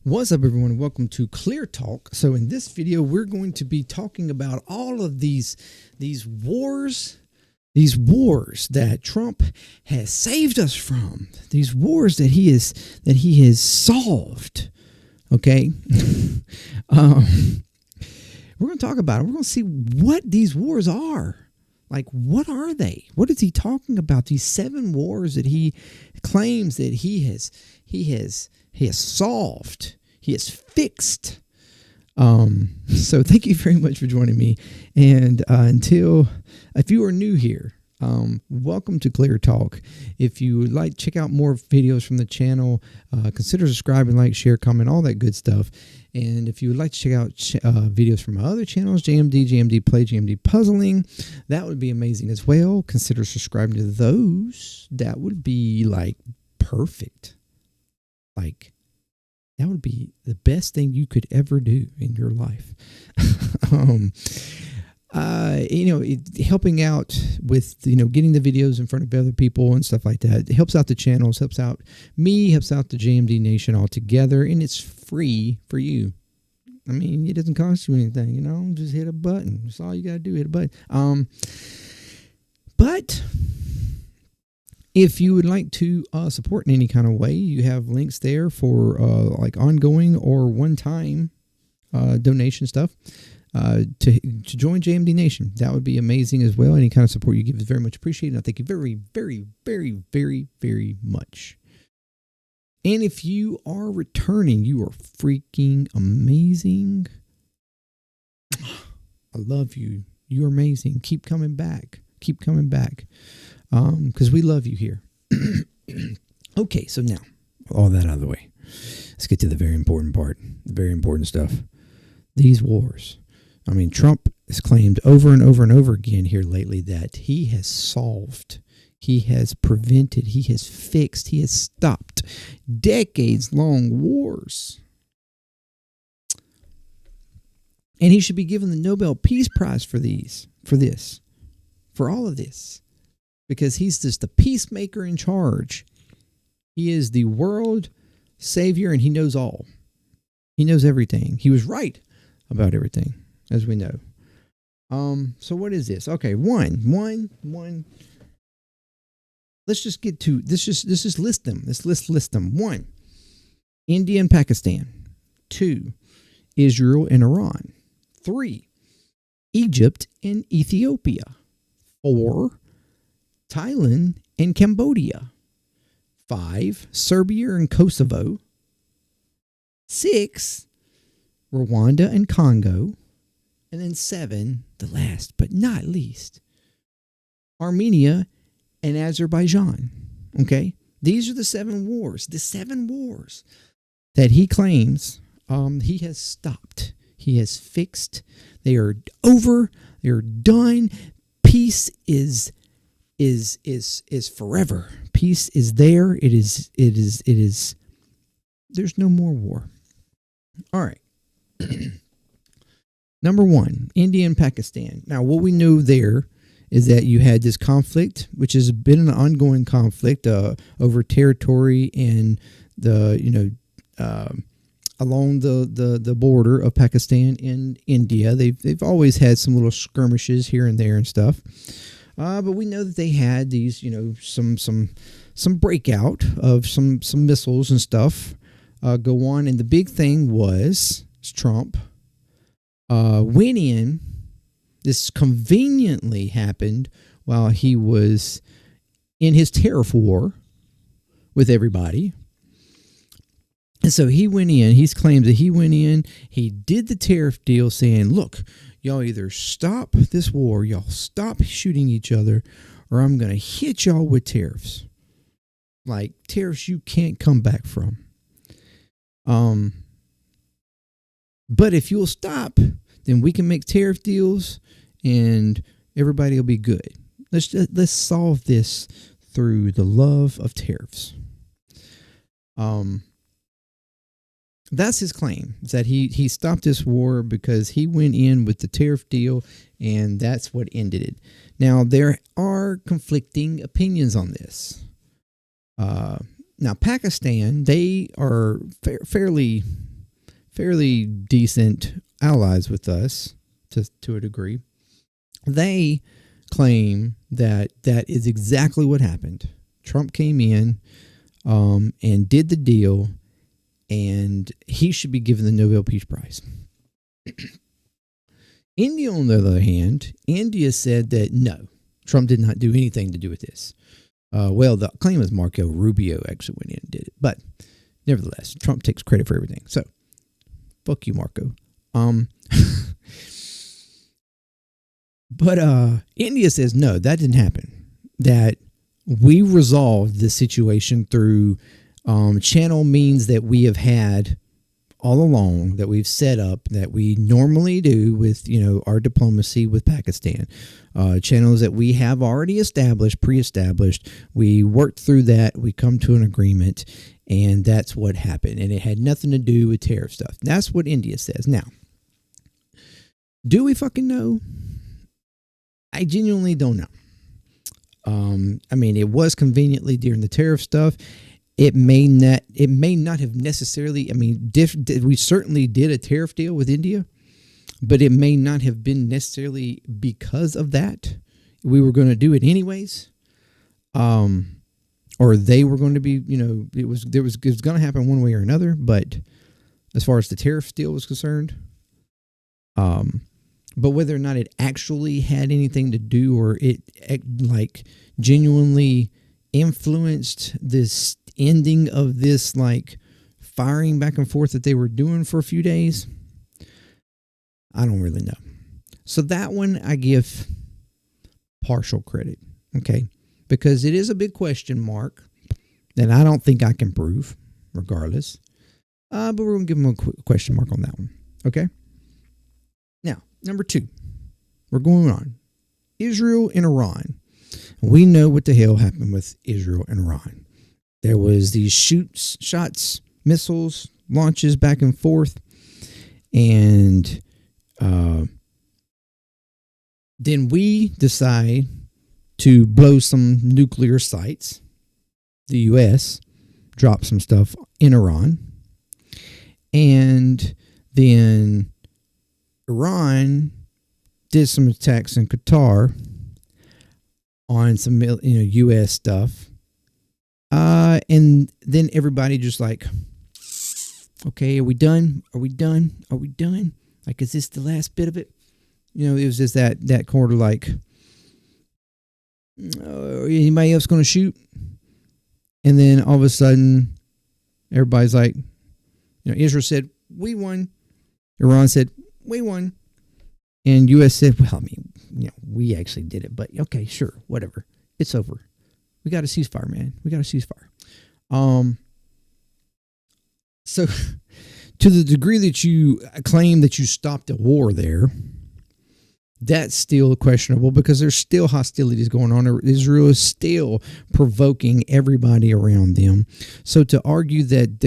What's up, everyone? Welcome to ClearTalk. So in this video, we're going to be talking about all of these wars that Trump has saved us from, these wars that he has solved. Okay, we're going to talk about it. We're going to see what these wars are. Like, what are they? What is he talking about? These 7 wars that he claims that he has solved. He has fixed. So thank you very much for joining me. And if you are new here, welcome to ClearTalk. If you would like to check out more videos from the channel, consider subscribing, like, share, comment, all that good stuff. And if you would like to check out videos from my other channels, JMDPLAY, JMD Puzzling, that would be amazing as well. Consider subscribing to those. That would be like perfect. Like, that would be the best thing you could ever do in your life. Helping out with, getting the videos in front of other people and stuff like that. It helps out the channels, helps out me, helps out the JMD Nation altogether, and it's free for you. I mean, it doesn't cost you anything, just hit a button. That's all you got to do, hit a button. But if you would like to support in any kind of way, you have links there for like ongoing or one-time donation stuff. To join JMD Nation. That would be amazing as well. Any kind of support you give is very much appreciated. And I thank you very, very, very, very, very much. And if you are returning, you are freaking amazing. I love you. You're amazing. Keep coming back. Keep coming back. Because we love you here. Okay, so now, all that out of the way. Let's get to the very important part. The very important stuff. These wars. I mean, Trump has claimed over and over and over again here lately that he has solved, he has prevented, he has fixed, he has stopped decades-long wars. And he should be given the Nobel Peace Prize for all of this. Because he's just the peacemaker in charge. He is the world savior, and he knows all. He knows everything. He was right about everything, as we know. So what is this? Okay, one. Let's just get to this. Just list them. Let's list them. 1, India and Pakistan. 2, Israel and Iran. 3, Egypt and Ethiopia. 4, Thailand and Cambodia. 5, Serbia and Kosovo. 6, Rwanda and Congo. And then 7, the last but not least, Armenia and Azerbaijan. Okay? These are the 7 wars. The 7 wars that he claims he has stopped. He has fixed. They are over. They are done. Peace is forever. Peace is there. It is. There's no more war. All right. Number 1, India and Pakistan. Now, what we know there is that you had this conflict, which has been an ongoing conflict over territory and along the border of Pakistan and India. They've always had some little skirmishes here and there and stuff. But we know that they had these, some breakout of some missiles and stuff go on. And the big thing was Trump went in. This conveniently happened while he was in his tariff war with everybody. And so he went in. He's claimed that he went in. He did the tariff deal saying, look, y'all either stop this war, y'all stop shooting each other, or I'm going to hit y'all with tariffs. Like tariffs you can't come back from. But if you'll stop, then we can make tariff deals and everybody will be good. Let's solve this through the love of tariffs. That's his claim, is that he stopped this war because he went in with the tariff deal, and that's what ended it. Now, there are conflicting opinions on this. Now, Pakistan, they are fairly fairly decent allies with us to a degree. They claim that that is exactly what happened. Trump came in and did the deal, and he should be given the Nobel Peace Prize. India, on the other hand, India said that no, Trump did not do anything to do with this. Well, the claim is Marco Rubio actually went in and did it. But nevertheless, Trump takes credit for everything. So, fuck you, Marco. But India says, no, that didn't happen. That we resolved this situation through channel means that we have had all along, that we've set up, that we normally do with, our diplomacy with Pakistan. Channels that we have already established, pre-established. We worked through that. We come to an agreement, and that's what happened. And it had nothing to do with tariff stuff. That's what India says. Now, do we fucking know? I genuinely don't know. It was conveniently during the tariff stuff. It may not have necessarily, we certainly did a tariff deal with India, but it may not have been necessarily because of that. We were going to do it anyways. Or they were going to be, it was going to happen one way or another. But as far as the tariff deal was concerned, but whether or not it actually had anything to do, or it like genuinely influenced this ending of this like firing back and forth that they were doing for a few days, I don't really know. So that one I give partial credit, okay? Because it is a big question mark that I don't think I can prove regardless. But we're going to give them a question mark on that one, okay? Now, number 2, we're going on. Israel and Iran. We know what the hell happened with Israel and Iran. There was these shots, missiles, launches back and forth. And then we decide to blow some nuclear sites. The U.S. dropped some stuff in Iran. And then Iran did some attacks in Qatar on some U.S. stuff. And then everybody just like, okay, are we done? Are we done? Are we done? Like, is this the last bit of it? It was just that quarter like, anybody else going to shoot? And then all of a sudden, everybody's like, Israel said, we won. Iran said, we won. And U.S. said, well, we actually did it, but okay, sure, whatever. It's over. We got a ceasefire, man. We got a ceasefire. So to the degree that you claim that you stopped a war there, that's still questionable because there's still hostilities going on. Israel is still provoking everybody around them. So to argue that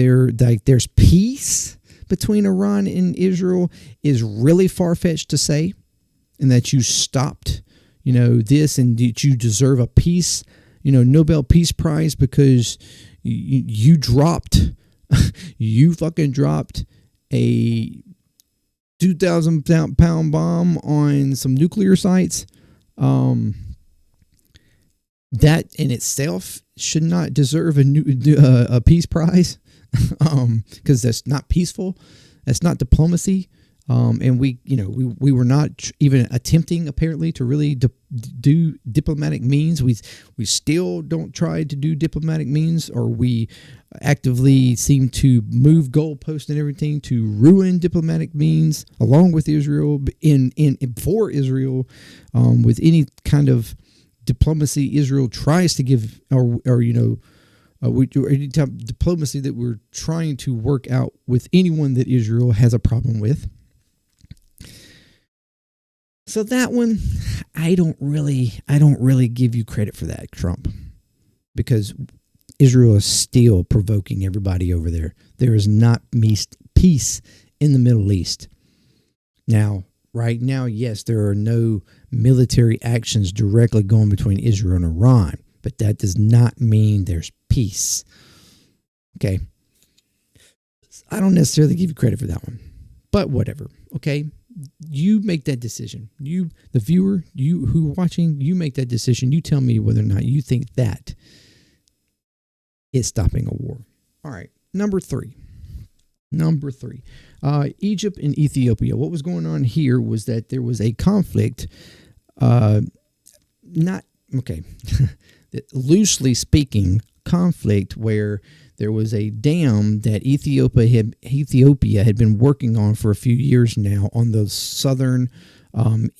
there's peace between Iran and Israel is really far-fetched to say, and that you stopped, this, and that you deserve a peace, Nobel Peace Prize because you dropped, you fucking dropped a 2,000 pound bomb on some nuclear sites. That in itself should not deserve a peace prize, because that's not peaceful. That's not diplomacy. And we were not even attempting apparently to really do diplomatic means. We still don't try to do diplomatic means, or we actively seem to move goalposts and everything to ruin diplomatic means along with Israel for Israel, with any kind of diplomacy Israel tries to give, or any type of diplomacy that we're trying to work out with anyone that Israel has a problem with. So that one, I don't really give you credit for that, Trump, because Israel is still provoking everybody over there. There is not peace in the Middle East. Now, right now, yes, there are no military actions directly going between Israel and Iran, but that does not mean there's peace. Okay. I don't necessarily give you credit for that one, but whatever. Okay. You make that decision. You, the viewer, you who are watching, you make that decision. You tell me whether or not you think that is stopping a war. All right. Number three. Egypt and Ethiopia. What was going on here was that there was a conflict, loosely speaking, conflict where there was a dam that Ethiopia had been working on for a few years now on the southern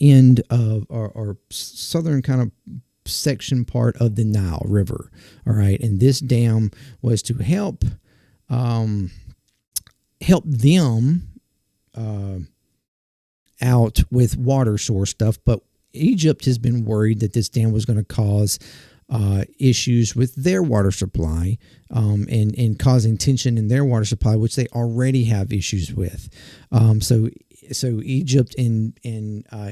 end of or southern kind of section part of the Nile River. All right, and this dam was to help them out with water source stuff, but Egypt has been worried that this dam was going to cause issues with their water supply and causing tension in their water supply, which they already have issues with. So Egypt and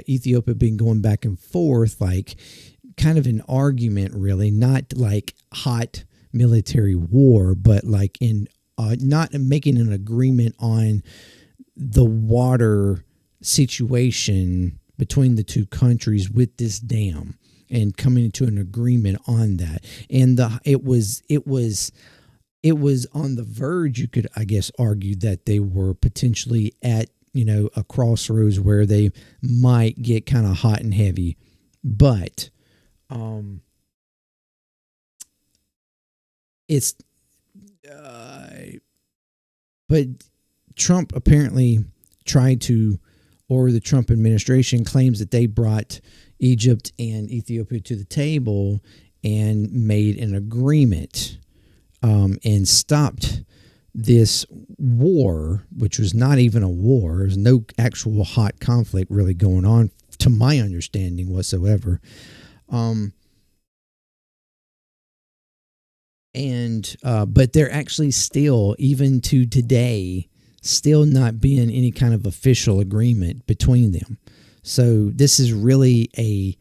Ethiopia have been going back and forth, like kind of an argument, really, not like hot military war, but like in not making an agreement on the water situation between the two countries with this dam and coming to an agreement on that. And it was on the verge, you could, I guess, argue that they were potentially at, a crossroads where they might get kind of hot and heavy. But but Trump apparently tried to, or the Trump administration claims that they brought Egypt and Ethiopia to the table and made an agreement and stopped this war, which was not even a war. There's no actual hot conflict really going on, to my understanding whatsoever. But they're actually still, even to today, still not being any kind of official agreement between them. So this is really a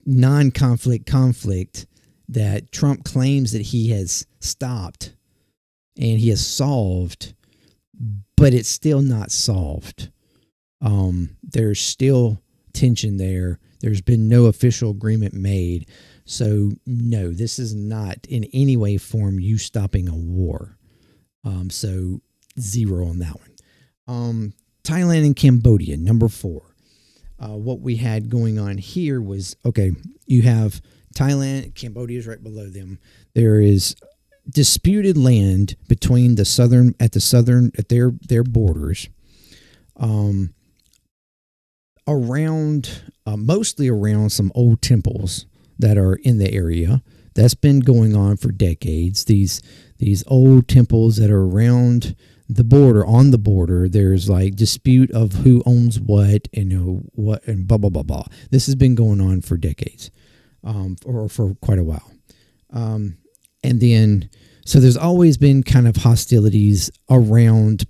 non-conflict conflict that Trump claims that he has stopped and he has solved, but it's still not solved. There's still tension there. There's been no official agreement made. So no, this is not in any way, form, you stopping a war. So 0 on that one. Thailand and Cambodia, number 4. What we had going on here was, okay, you have Thailand, Cambodia is right below them. There is disputed land between at their borders, mostly around some old temples that are in the area. That's been going on for decades. These old temples that are around the border, on the border, there's like dispute of who owns what and what and blah blah blah blah. This has been going on for decades, or for quite a while. And then, so there's always been kind of hostilities around,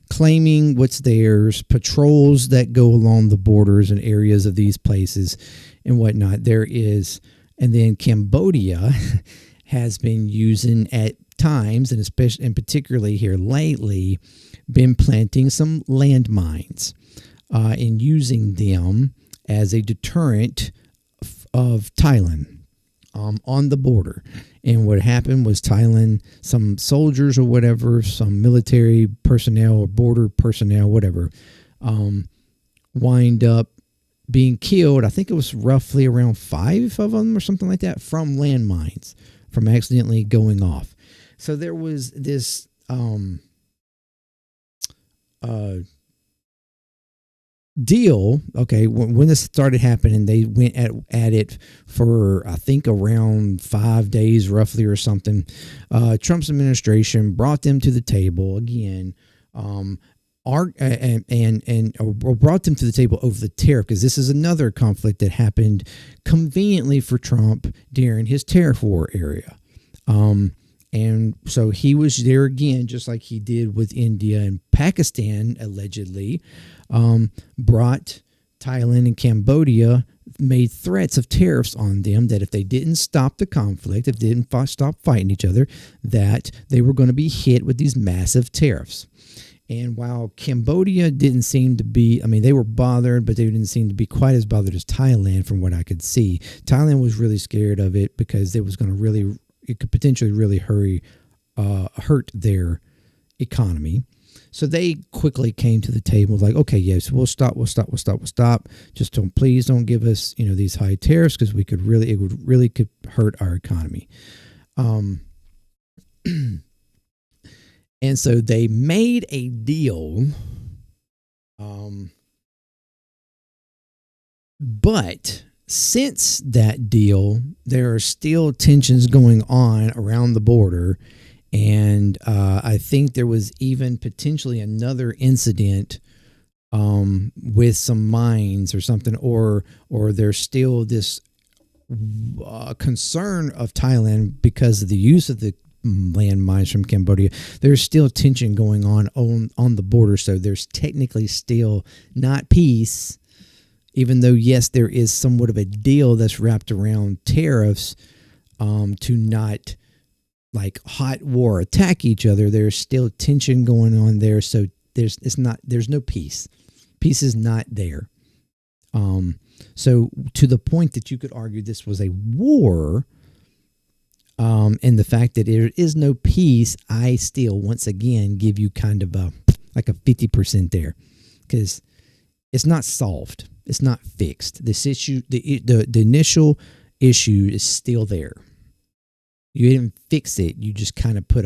claiming what's theirs, patrols that go along the borders and areas of these places and whatnot. And then Cambodia has been using at times, and especially and particularly here lately, been planting some landmines and using them as a deterrent of Thailand on the border. And what happened was Thailand, some soldiers or whatever, some military personnel or border personnel, whatever, wind up being killed. I think it was roughly around 5 of them or something like that from landmines, from accidentally going off. So there was this deal. Okay, when this started happening, they went at it for, I think, around 5 days roughly or something. Trump's administration brought them to the table again, or brought them to the table over the tariff, because this is another conflict that happened conveniently for Trump during his tariff war area. And so he was there again, just like he did with India and Pakistan, allegedly, brought Thailand and Cambodia made threats of tariffs on them, that if they didn't stop the conflict, if they didn't stop fighting each other, that they were going to be hit with these massive tariffs. And while Cambodia didn't seem to be, I mean, they were bothered, but they didn't seem to be quite as bothered as Thailand from what I could see. Thailand was really scared of it because it was going to really, it could potentially really hurt their economy. So they quickly came to the table like, okay, yes, we'll stop. Just please don't give us, these high tariffs, because it would really could hurt our economy. And so they made a deal, but since that deal, there are still tensions going on around the border. And I think there was even potentially another incident with some mines or something, or there's still this concern of Thailand because of the use of the landmines from Cambodia. There's still tension going on the border, so there's technically still not peace, even though, yes, there is somewhat of a deal that's wrapped around tariffs to not like hot war attack each other. There's still tension going on there, so there's no peace. Peace is not there. So to the point that you could argue this was a war, and the fact that there is no peace, I still once again give you kind of like a 50% there, because it's not solved. It's not fixed. This issue, the initial issue is still there. You didn't fix it. You just kind of put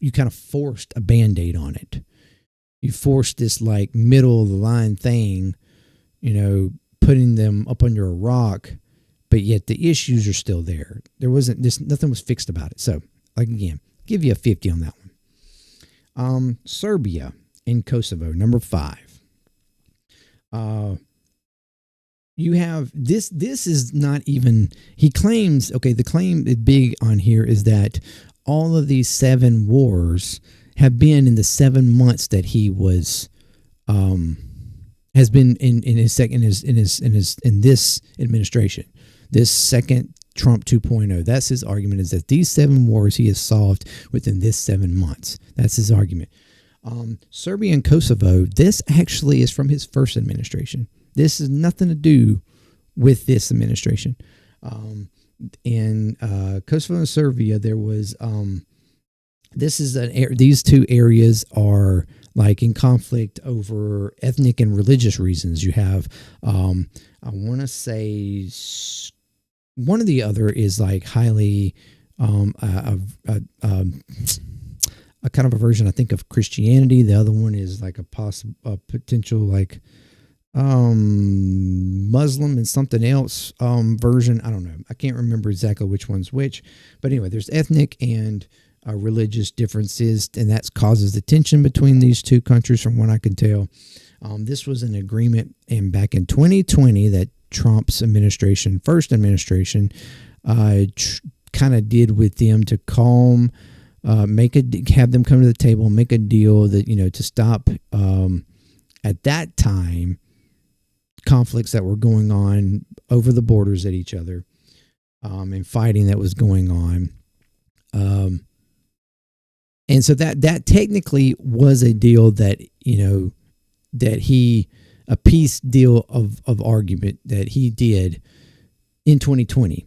you kind of forced a Band-Aid on it. You forced this like middle of the line thing, putting them up under a rock, but yet the issues are still there. Nothing was fixed about it. So, like, again, give you a 50 on that one. Serbia and Kosovo, number 5. You have this is not even, he claims, okay, the claim big on here is that all of these 7 wars have been in the 7 months that he was has been in this administration, this second Trump 2.0. That's his argument, is that these 7 wars he has solved within this 7 months. That's his argument. Serbia and Kosovo, this actually is from his first administration. This has nothing to do with this administration. In Kosovo and Serbia, there was these 2 areas are like in conflict over ethnic and religious reasons. You have, I want to say, one or the other is like highly a kind of a version, I think, of Christianity. The other one is like a potential like Muslim and something else version. I don't know. I can't remember exactly which one's which. But anyway, there's ethnic and religious differences, and that causes the tension between these 2 countries, from what I can tell. This was an agreement back in 2020 that Trump's administration, first administration, kind of did with them to calm, have them come to the table, make a deal that, to stop at that time conflicts that were going on over the borders at each other, and fighting that was going on. And so that technically was a deal that, a peace deal of argument that he did in 2020.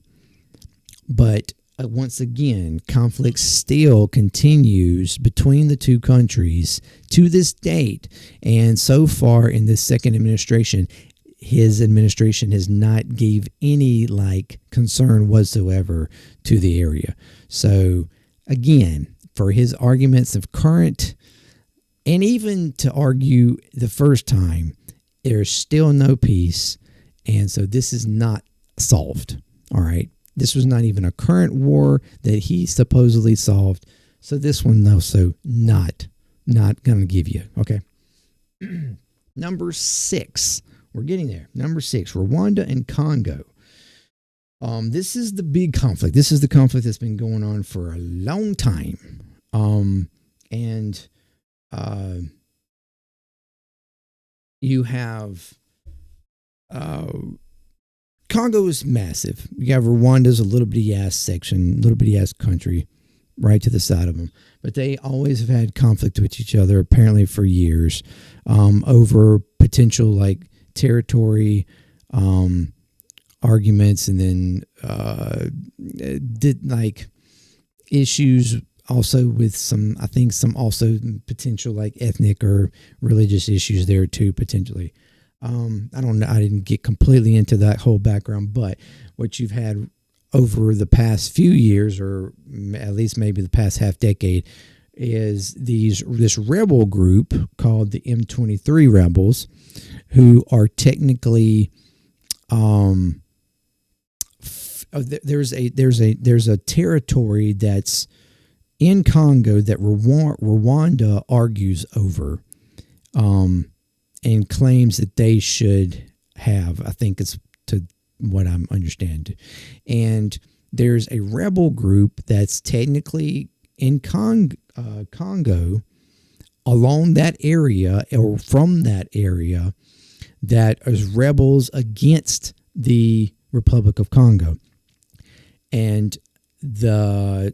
But once again, conflict still continues between the 2 countries to this date. And so far in this second administration, his administration has not gave any like concern whatsoever to the area. So again, for his arguments of current, and even to argue the first time, there's still no peace. And so this is not solved. All right. This was not even a current war that he supposedly solved. So this one also not going to give you. Okay. Number 6. We're getting there. Number 6, Rwanda and Congo. This is the big conflict. This is the conflict that's been going on for a long time. And you have Congo is massive. You have Rwanda's a little bitty ass section, little bitty ass country right to the side of them. But they always have had conflict with each other, apparently for years, over potential like territory arguments, and then did like issues also with some, I think some also potential like ethnic or religious issues there too, potentially. I don't know. I didn't get completely into that whole background, but what you've had over the past few years, or at least maybe the past half decade, is this rebel group called the M23 rebels, who are technically there's a territory that's in Congo that Rwanda argues over, and claims that they should have. I think it's to what I'm understanding. And there's a rebel group that's technically in Congo, along that area or from that area, that is rebels against the Republic of Congo. And the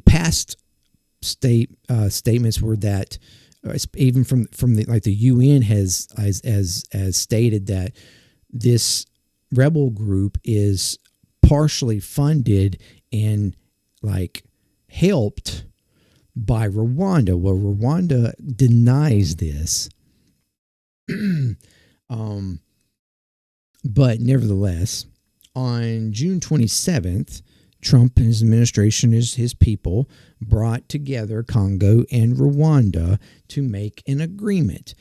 past statements were that, even from the like the UN has stated that this rebel group is partially funded and like helped by Rwanda. Well, Rwanda denies this, but nevertheless, on June 27th, Trump and his administration, his people, brought together Congo and Rwanda to make an agreement.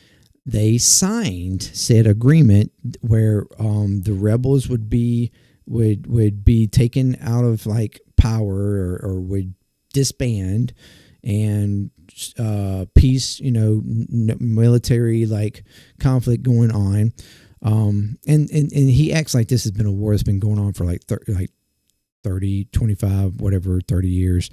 They signed said agreement where the rebels would be taken out of like power, or would disband, and peace, military like conflict going on. And he acts like this has been a war that's been going on for like 30, 25, whatever, 30 years.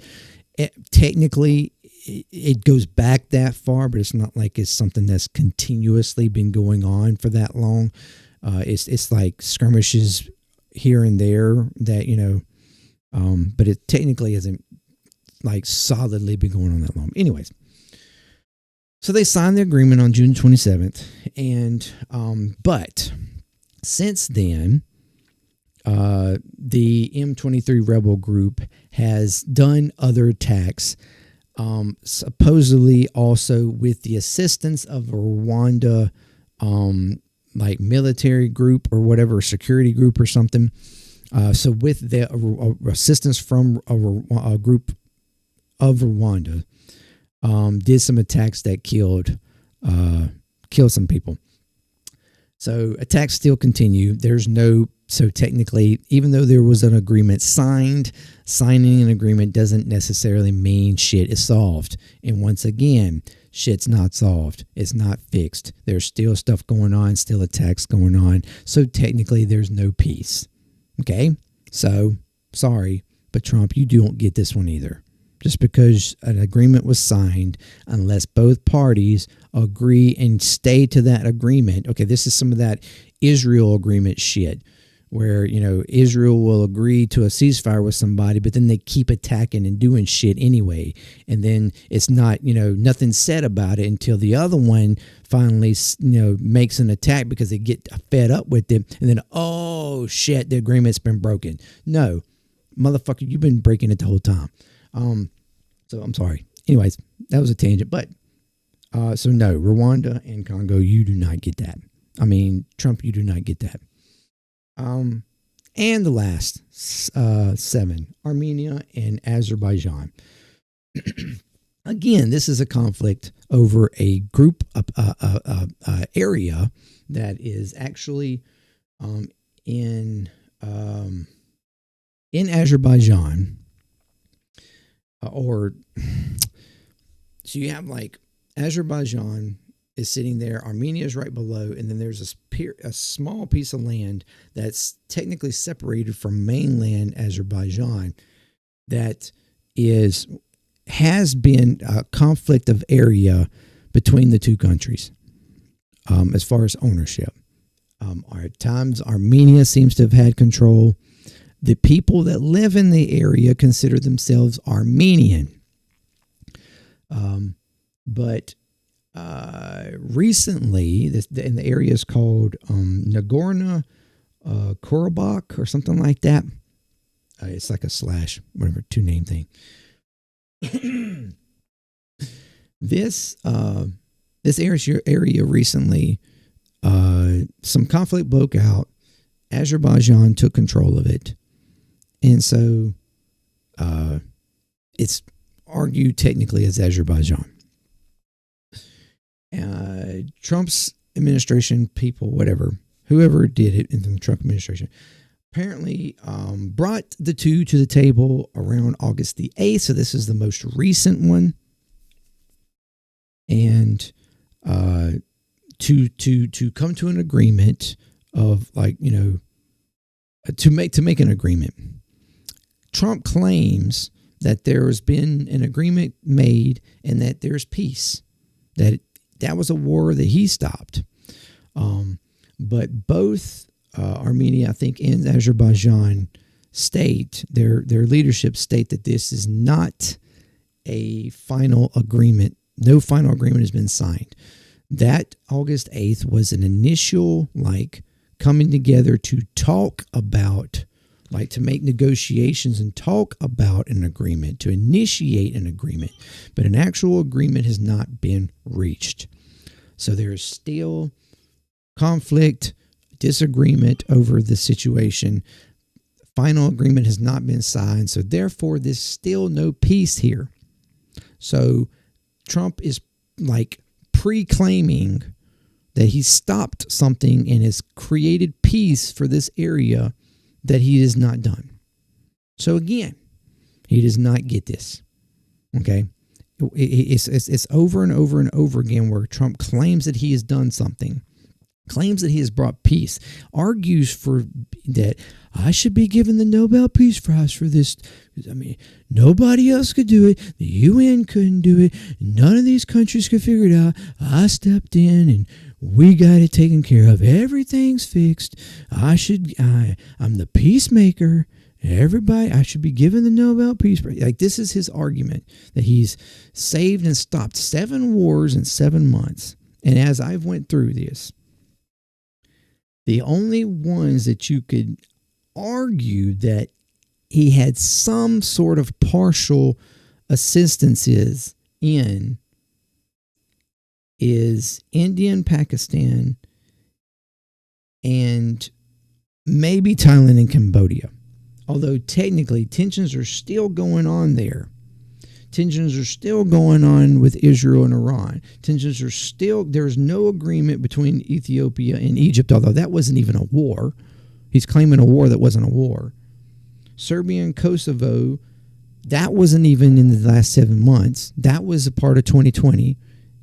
Technically, it goes back that far, but it's not like it's something that's continuously been going on for that long. It's like skirmishes here and there that, but it technically hasn't like solidly been going on that long. Anyways, so they signed the agreement on June 27th, and but since then, the M23 rebel group has done other attacks, supposedly also with the assistance of a Rwanda, like military group or whatever, security group or something. So with the assistance from a group of Rwanda, did some attacks that killed some people. So attacks still continue. So technically, even though there was an agreement signed, signing an agreement doesn't necessarily mean shit is solved. And once again, shit's not solved. It's not fixed. There's still stuff going on, still attacks going on. So technically, there's no peace. Okay? So, sorry, but Trump, you don't get this one either. Just because an agreement was signed, unless both parties agree and stay to that agreement. Okay, this is some of that Israel agreement shit, where, Israel will agree to a ceasefire with somebody, but then they keep attacking and doing shit anyway. And then it's not, nothing said about it until the other one finally, makes an attack because they get fed up with it. And then, oh shit, the agreement's been broken. No, motherfucker, you've been breaking it the whole time. So I'm sorry. Anyways, that was a tangent, but, so no, Rwanda and Congo, you do not get that. I mean, Trump, you do not get that. And the last, 7, Armenia and Azerbaijan. Again, this is a conflict over a group, area that is actually, in Azerbaijan. So you have like Azerbaijan is sitting there, Armenia is right below, and then there's a small piece of land that's technically separated from mainland Azerbaijan that has been a conflict of area between the two countries, as far as ownership. At times, Armenia seems to have had control. The people that live in the area consider themselves Armenian. But recently, in the area is called Nagorno Karabakh or something like that. It's like a slash, whatever, two-name thing. This area recently, some conflict broke out. Azerbaijan took control of it, and so it's argued technically as Azerbaijan. Trump's administration people, whoever did it in the Trump administration, apparently brought the two to the table around August the 8th. So this is the most recent one. And to come to an agreement of to make an agreement. Trump claims that there has been an agreement made and that there's peace. That was a war that he stopped. But both Armenia, I think, and Azerbaijan state, their leadership state that this is not a final agreement. No final agreement has been signed. That August 8th was an initial coming together to talk about, to make negotiations and talk about an agreement, to initiate an agreement. But an actual agreement has not been reached. So there is still conflict, disagreement over the situation. Final agreement has not been signed. So therefore, there's still no peace here. So Trump is pre-claiming that he stopped something and has created peace for this area that he has not done. So again, he does not get this. Okay, it's over and over and over again where Trump claims that he has done something, claims that he has brought peace, argues for that I should be given the Nobel Peace Prize for this. I mean, nobody else could do it. The UN couldn't do it. None of these countries could figure it out. I stepped in and we got it taken care of. Everything's fixed. I'm the peacemaker. Everybody, I should be given the Nobel Peace Prize. This is his argument, that he's saved and stopped 7 wars in 7 months. And as I've went through this, the only ones that you could argue that he had some sort of partial assistances in is India and Pakistan and maybe Thailand and Cambodia. Although technically tensions are still going on there. Tensions are still going on with Israel and Iran. There's no agreement between Ethiopia and Egypt, although that wasn't even a war. He's claiming a war that wasn't a war. Serbia and Kosovo, that wasn't even in the last 7 months. That was a part of 2020.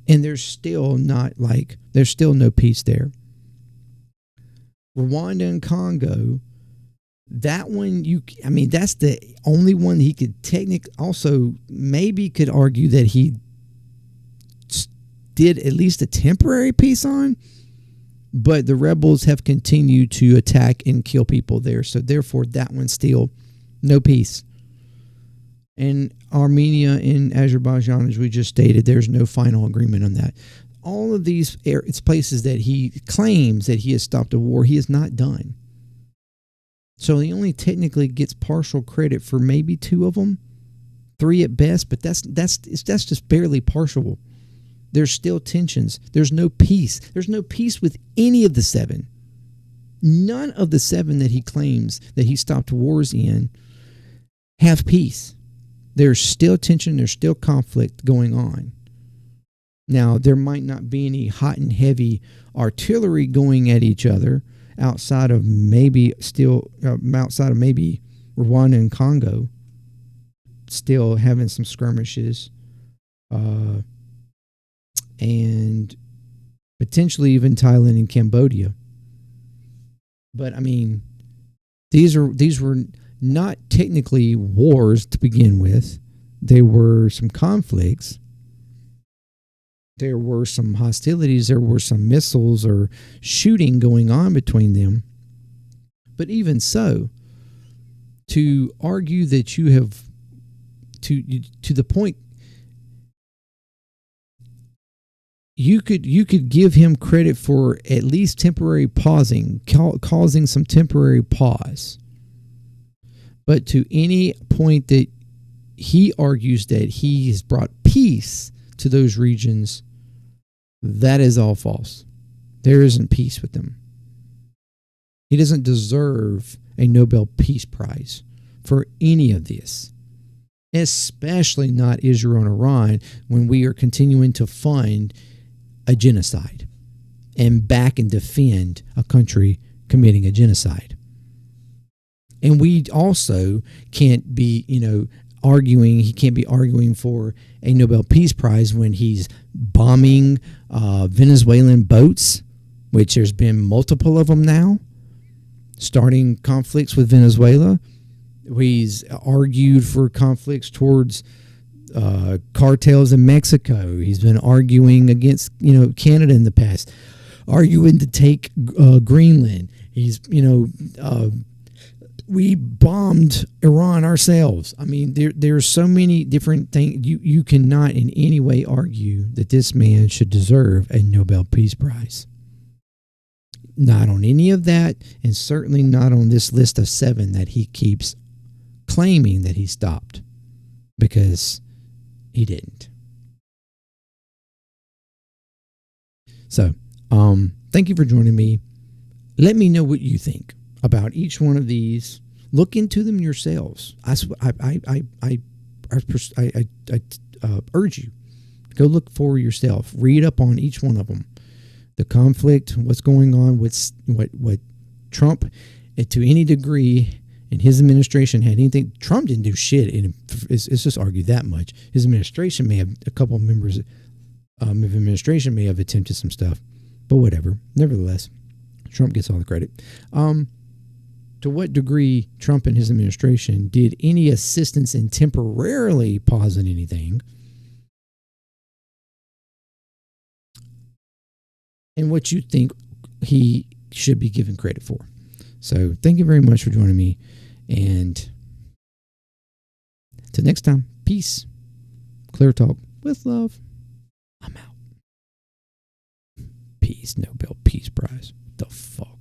And there's still there's still no peace there. Rwanda and Congo, that one, that's the only one he could also maybe could argue that he did at least a temporary peace on, but the rebels have continued to attack and kill people there. So therefore, that one's still no peace. And Armenia and Azerbaijan, as we just stated, there's no final agreement on that. All of these it's places that he claims that he has stopped a war, he has not done. So he only technically gets partial credit for maybe 2 of them, 3 at best, but that's just barely partial. There's still tensions. There's no peace. There's no peace with any of the 7. None of the 7 that he claims that he stopped wars in have peace. There's still tension. There's still conflict going on. Now, there might not be any hot and heavy artillery going at each other outside of maybe Rwanda and Congo, still having some skirmishes, and potentially even Thailand and Cambodia. But these were not technically wars to begin with. They were some conflicts. there were some hostilities, there were some missiles or shooting going on between them. But even so, to argue that you have to the point, you could give him credit for at least temporary pausing, causing some temporary pause. But to any point that he argues that he has brought peace to those regions, that is all false. There isn't peace with them. He doesn't deserve a Nobel Peace Prize for any of this, especially not Israel and Iran, when we are continuing to fund a genocide and back and defend a country committing a genocide. And we also can't be, arguing, he can't be arguing for a Nobel Peace Prize when he's bombing Venezuelan boats, which there's been multiple of them now, starting conflicts with Venezuela. He's argued for conflicts towards cartels in Mexico. He's been arguing against, Canada in the past, arguing to take Greenland. He's, we bombed Iran ourselves. I mean, there's so many different things. You cannot in any way argue that this man should deserve a Nobel Peace Prize. Not on any of that, and certainly not on this list of 7 that he keeps claiming that he stopped, because he didn't. So, thank you for joining me. Let me know what you think about each one of these. Look into them yourselves. I urge you, go look for yourself. Read up on each one of them. The conflict, what's going on with what Trump, to any degree, in his administration had anything. Trump didn't do shit. It's just argued that much. His administration may have, a couple of members of administration may have attempted some stuff, but whatever. Nevertheless, Trump gets all the credit. To what degree Trump and his administration did any assistance in temporarily pausing anything, and what you think he should be given credit for. So thank you very much for joining me, and till next time, peace. Clear Talk with love. I'm out. Peace. Nobel Peace Prize. What the fuck?